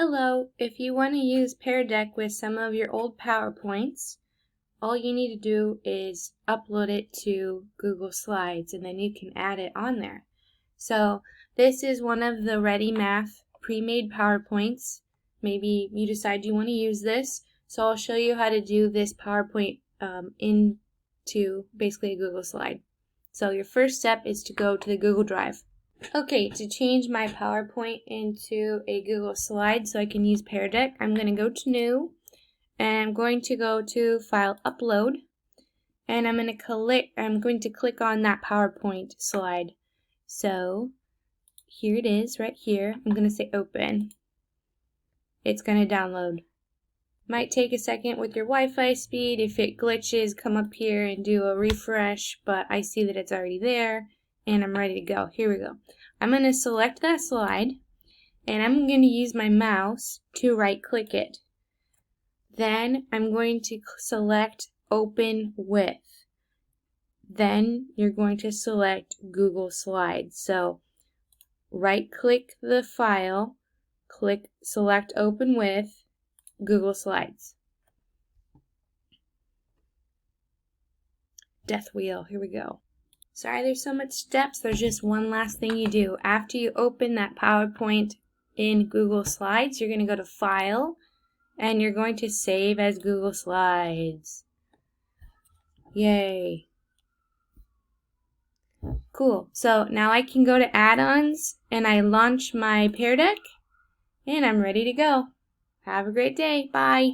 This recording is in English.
Hello, if you want to use Pear Deck with some of your old PowerPoints, all you need to do is upload it to Google Slides and then you can add it on there. So this is one of the Ready Math pre-made PowerPoints. Maybe you decide you want to use this, so I'll show you how to do this PowerPoint into basically a Google Slide. So your first step is to go to the Google Drive. Okay, to change my PowerPoint into a Google Slide so I can use Pear Deck, I'm going to go to New, and I'm going to go to File, Upload, and I'm going to click on that PowerPoint slide. So here it is, right here. I'm going to say Open. It's going to download. Might take a second with your Wi-Fi speed. If it glitches, come up here and do a refresh, but I see that it's already there. And I'm ready to go. Here we go. I'm going to select that slide and I'm going to use my mouse to right click it. Then I'm going to select Open With. Then you're going to select Google Slides. So right click the file, select Open With, Google Slides. Death wheel, here we go. Sorry there's so much steps, there's just one last thing you do. After you open that PowerPoint in Google Slides, you're going to go to File, and you're going to save as Google Slides. Yay. Cool. So now I can go to Add-ons, and I launch my Pear Deck, and I'm ready to go. Have a great day. Bye.